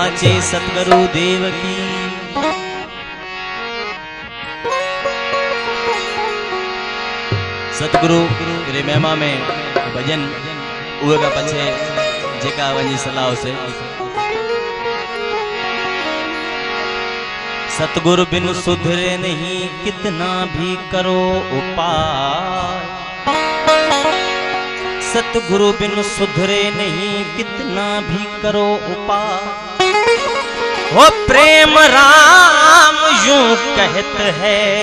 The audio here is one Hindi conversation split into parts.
साचे सतगुरु देव की। सतगुरु रे महिमा में भजन उहे का पछे जेका वनी सलाह से। सतगुरु बिन सुधरे नहीं कितना भी करो उपाय। सतगुरु बिन सुधरे नहीं कितना भी करो उपाय। वो प्रेम राम यूं कहते हैं,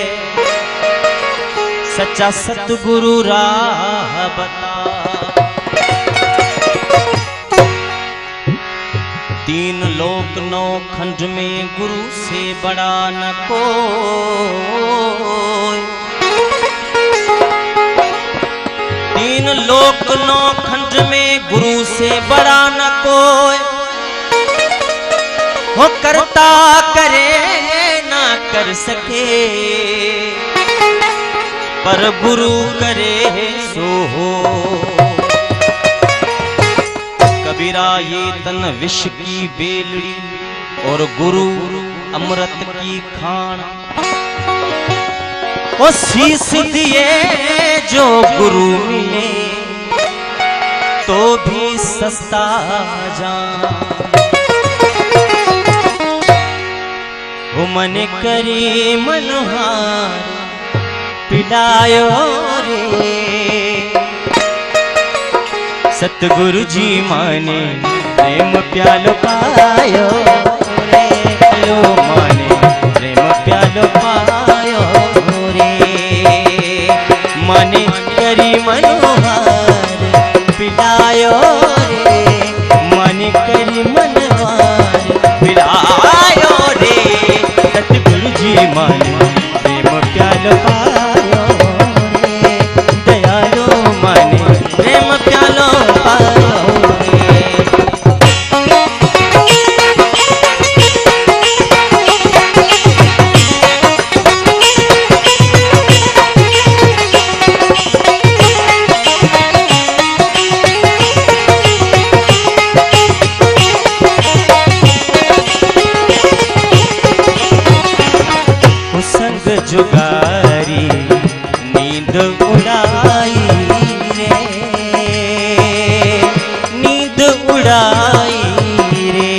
सच्चा सतगुरु राह बता। तीन लोक नौ खंड में गुरु से बड़ा न कोई। तीन लोक नौ खंड में गुरु से बड़ा न कोई। वो करता करे ना कर सके, पर गुरु करे सो हो। कबीरा ये तन विष की बेलड़ी और गुरु अमृत की खान। वो शीश दिए जो गुरु मिले तो भी सस्ता जान। वो मन करी मनोहार पिलायो रे। सतगुरु जी माने प्रेम प्यालो पायो रे। लो माने प्रेम प्यालो पायो रे। माने करी मनोहार पिलायो रे। माने करी मनोहार पिलायो रे। सतगुरु जी माने प्रेम प्यालो पायो रे। दयालो माने प्रेम प्यालो पायो रे। संग जुगारी नींद उड़ाई रे। नींद उड़ाई रे।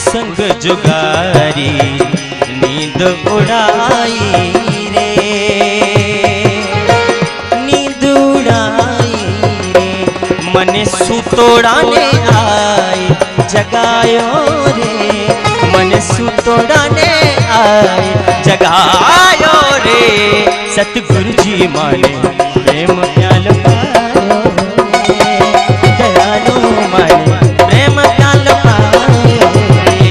संग जुगारी नींद उड़ाई रे। मने सुतोड़ाने आए जगायो रे। मने सुतोड़ाने आए जगायो रे। सतगुरु जी माने प्रेम प्यालो पायो रे। दयालु माने प्रेम प्यालो पायो रे।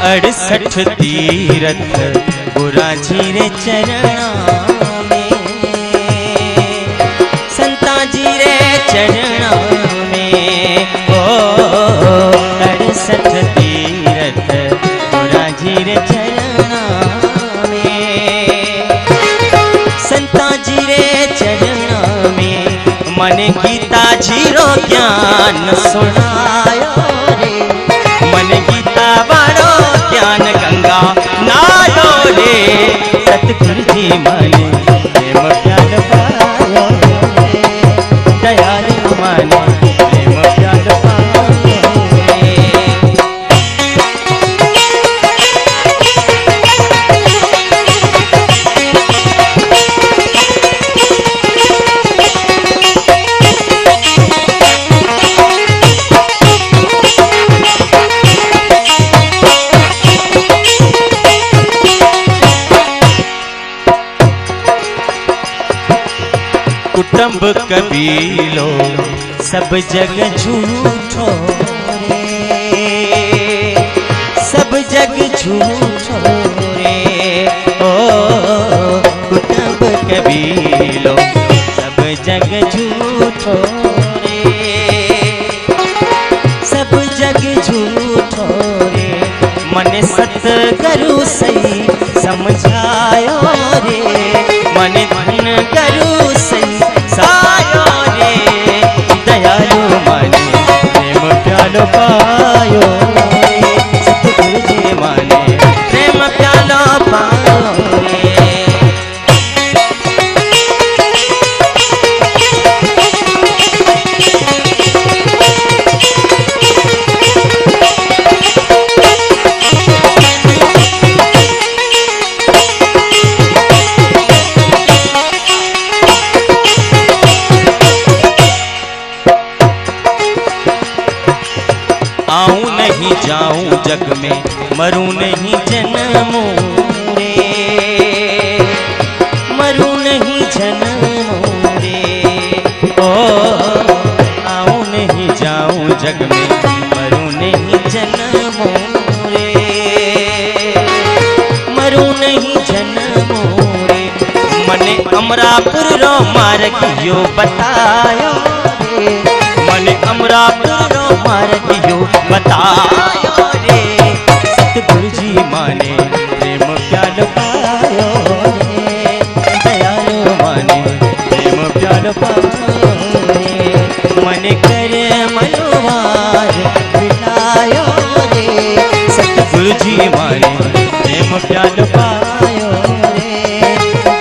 अड़सठ तीरथ बुरा जीरे चरणा में। संता जीरे चरणा में। ओ 68 तीरथ बुरा जीरे चरणा में। संता जीरे चरणा में। मन गीता जीरो ज्ञान सुनायो रे। मन गीता वालो ज्ञान गंगा नालो रे। सतगुरु जी माने प्रेम प्यालो पायो रे। दयालु माने प्रेम प्यालो पायो रे। कुटुंब कबीलो सब जग झूठो रे। झूठो रे। ओ कुटुंब कबीलो सब जग झूठो रे, सब जग झूठो रे। मन सतगुरु सही समझायो रे, मन धन गुरु सही सायो रे। दयालु माने प्रेम प्यालो पायो रे, सतगुरु जी माने प्रेम प्यालो पायो रे। आऊं नहीं जाऊं जग में, मरूं नहीं जन्मूं रे, मरूं नहीं जन्मूं रे। ओ आऊं नहीं जाऊं जग में, मरूं नहीं जन्मूं रे, मरूं नहीं जन्मूं रे। मने अमरापुर रो मार्ग यो बतायो रे, मने अमरापुर रो मार्ग यो बतायो रे। सतगुरु जी माने प्रेम प्यालो पायो रे, दयालु माने प्रेम प्यालो पायो रे। मन कर मनोवार मिलायो रे, सतगुरु जी माने प्रेम प्यालो पायो रे,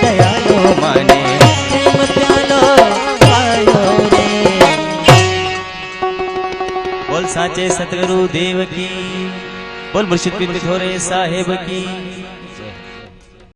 दयालु माने प्रेम प्यालो पायो रे। बोल साचे सतगुरु देव की, बोल मुर्शिद पीर पिथौरे साहेब की।